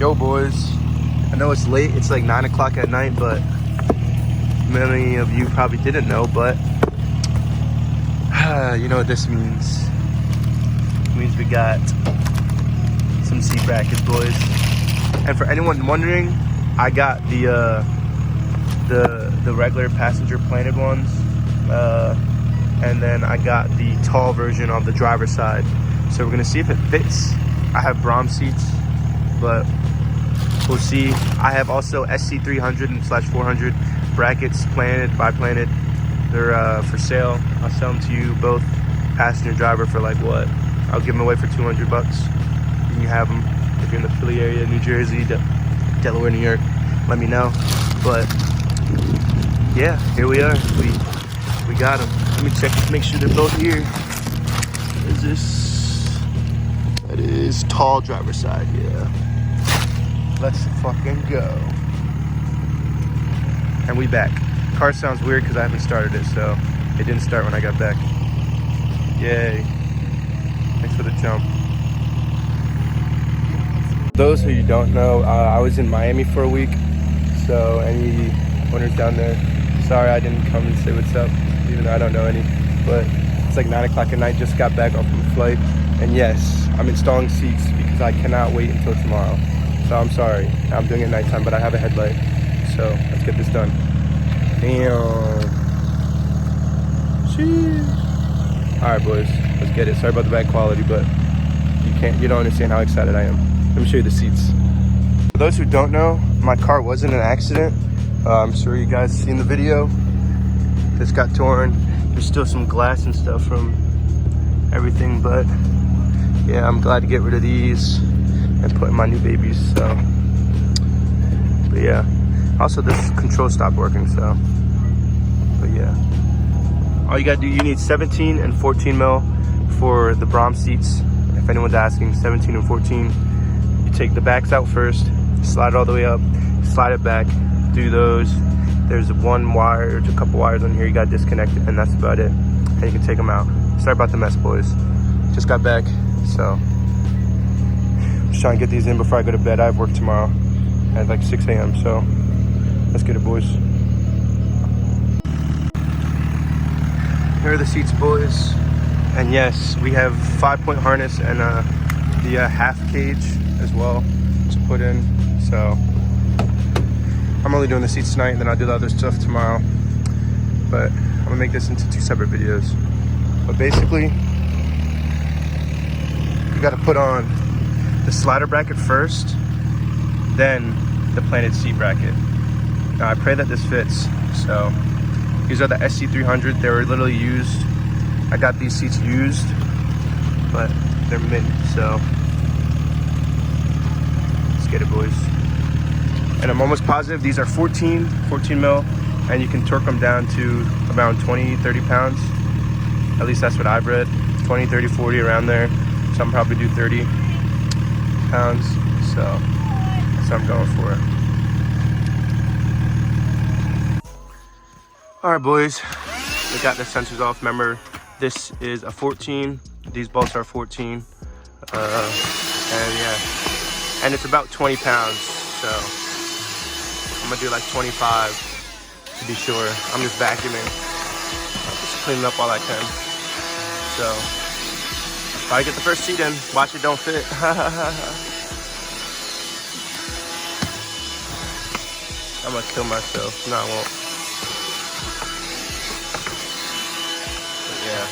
Yo boys, I know it's late, it's like 9 o'clock at night, but many of you probably didn't know, but you know what this means. It means we got some seat brackets, boys. And for anyone wondering, I got the regular passenger planted ones, and then I got the tall version on the driver's side. So we're gonna see if it fits. I have Braum seats, but we'll see. I have also SC300 and /400 brackets planted, biplanted. They're for sale. I'll sell them to you both, passenger driver, for like what? I'll give them away for 200 bucks. You can have them if you're in the Philly area, New Jersey, Delaware, New York. Let me know. But yeah, here we are. We got them. Let me check, make sure they're both here. What is this? That is tall driver's side, yeah. Let's fucking go. And we back. Car sounds weird because I haven't started it, so it didn't start when I got back. Yay. Thanks for the jump. Those who you don't know, I was in Miami for a week, so any owners down there, sorry I didn't come and say what's up, even though I don't know any, but it's like 9 o'clock at night, just got back off from a flight, and yes, I'm installing seats because I cannot wait until tomorrow. So I'm sorry, I'm doing it nighttime, but I have a headlight, so let's get this done. Damn. Sheesh. All right, boys, let's get it. Sorry about the bad quality, but you don't understand how excited I am. Let me show you the seats. For those who don't know, my car was in an accident. I'm sure you guys seen the video. This got torn. There's still some glass and stuff from everything, but yeah, I'm glad to get rid of these and put in my new babies, so. But yeah, also this control stopped working, so. But yeah, all you gotta do, you need 17 and 14 mil for the Braum seats. If anyone's asking, 17 and 14. You take the backs out first, slide it all the way up, slide it back, do those. There's one wire, a couple wires on here you gotta disconnect, and that's about it. And you can take them out. Sorry about the mess, boys. Just got back, so. Just trying to get these in before I go to bed. I have work tomorrow at like 6 a.m., so let's get it, boys. Here are the seats, boys. And yes, we have 5-point harness and the half cage as well to put in. So I'm only doing the seats tonight, and then I'll do the other stuff tomorrow. But I'm gonna make this into 2 separate videos. But basically, you gotta put on the slider bracket first, then the planted seat bracket. Now I pray that this fits. So these are the SC300. They were literally used. I got these seats used, but they're mint, so let's get it, boys. And I'm almost positive these are 14 mil, and you can torque them down to around 20, 30 pounds. At least that's what I've read, 20, 30, 40, around there. Some probably do 30 pounds, so that's what I'm going for. All right, boys, we got the sensors off. Remember, this is a 14. These bolts are 14. And yeah, and it's about 20 pounds. So I'm gonna do like 25 to be sure. I'm just vacuuming, just cleaning up all I can. So if I get the first seat in, watch it don't fit. I'm gonna kill myself. No, I won't. Yeah.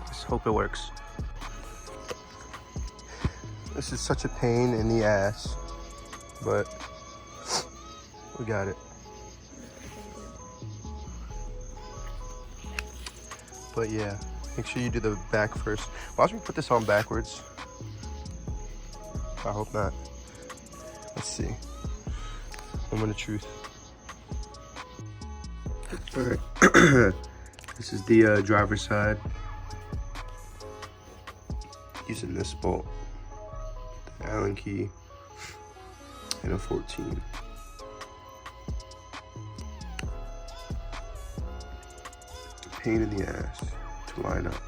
Just hope it works. This is such a pain in the ass, but we got it. But yeah, make sure you do the back first. Watch me put this on backwards. I hope not. Let's see. Moment of truth. Alright, this is the driver's side. Using this bolt, the Allen key, and a 14. Pain in the ass to line up.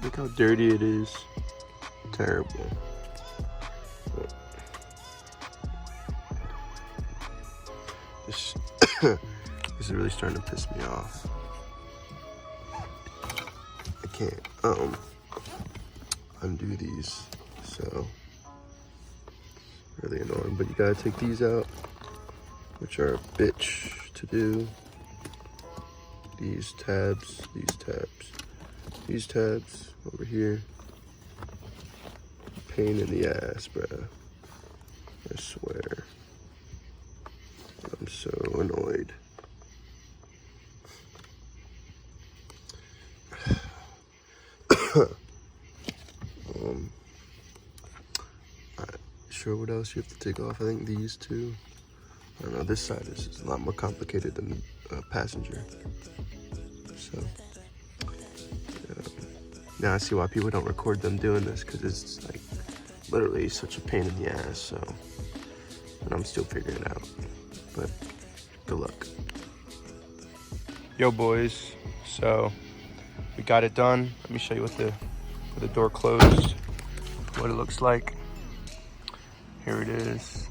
Look how dirty it is. Terrible. This, this is really starting to piss me off. I can't undo these, so really annoying. But you gotta take these out, which are a bitch to do. These tabs, these tabs over here. Pain in the ass, bruh. I swear. I'm so annoyed. Alright, sure what else you have to take off? I think these two. I don't know, this side is a lot more complicated than the passenger. So, now I see why people don't record them doing this, because it's like literally such a pain in the ass. So, and I'm still figuring it out. But good luck. Yo, boys. So we got it done. Let me show you with the door closed, what it looks like. Here it is.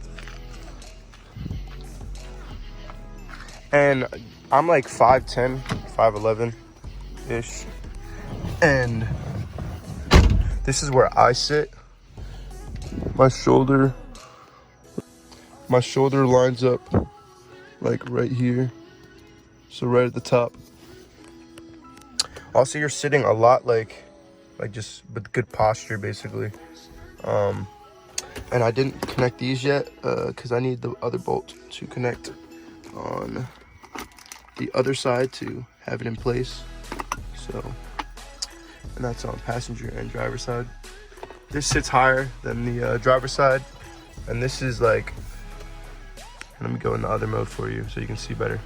And I'm like 5'10", 5'11"-ish. And this is where I sit. My shoulder lines up like right here. So right at the top. Also, you're sitting a lot like just with good posture, basically. And I didn't connect these yet because I need the other bolt to connect on the other side to have it in place. So, and that's on passenger and driver side. This sits higher than the driver side, and this is like, let me go in the other mode for you so you can see better.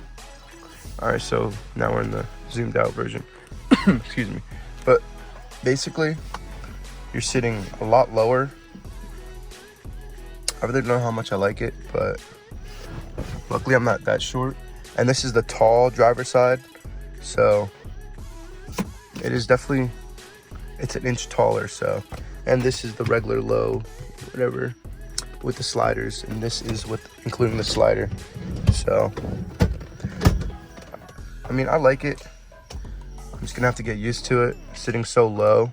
All right, so now we're in the zoomed out version. Excuse me. But basically, you're sitting a lot lower. I really don't know how much I like it, but luckily I'm not that short. And this is the tall driver side, so it is definitely, it's an inch taller. So, and this is the regular low, whatever, with the sliders, and this is with including the slider. So, I mean, I like it. I'm just gonna have to get used to it, sitting so low.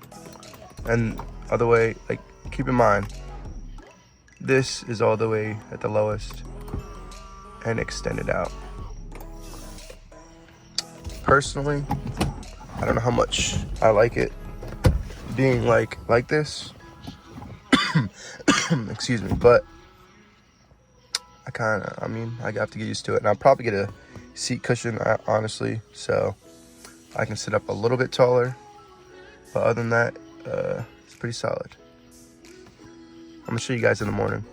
And other way, like, keep in mind, this is all the way at the lowest and extended out. Personally, I don't know how much I like it being like this. Excuse me, but I mean, I have to get used to it. And I'll probably get a seat cushion, honestly, so I can sit up a little bit taller. But other than that, it's pretty solid. I'm gonna show you guys in the morning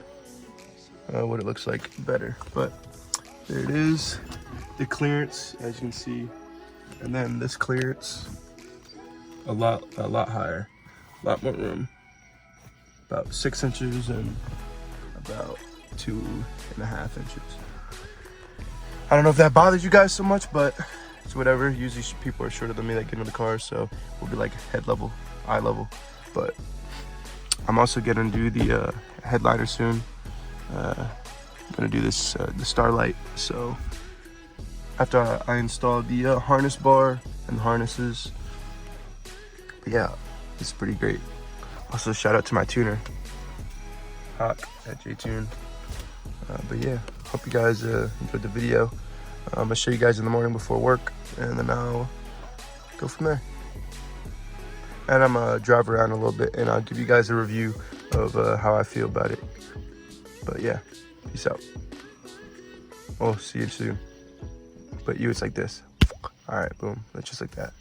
what it looks like better. But there it is, the clearance, as you can see. And then this clearance, a lot higher, a lot more room. About 6 inches and about 2.5 inches. I don't know if that bothers you guys so much, but it's whatever. Usually people are shorter than me that get into the car, so we'll be like head level, eye level. But I'm also gonna do the headliner soon. I'm gonna do this, the Starlight. So after I install the harness bar and the harnesses, but yeah, it's pretty great. Also, shout out to my tuner, Hawk at JTune. But yeah, hope you guys enjoyed the video. I'm gonna show you guys in the morning before work, and then I'll go from there. And I'm gonna drive around a little bit, and I'll give you guys a review of how I feel about it. But yeah, peace out. Oh, see you soon. But it's like this. All right, boom, that's just like that.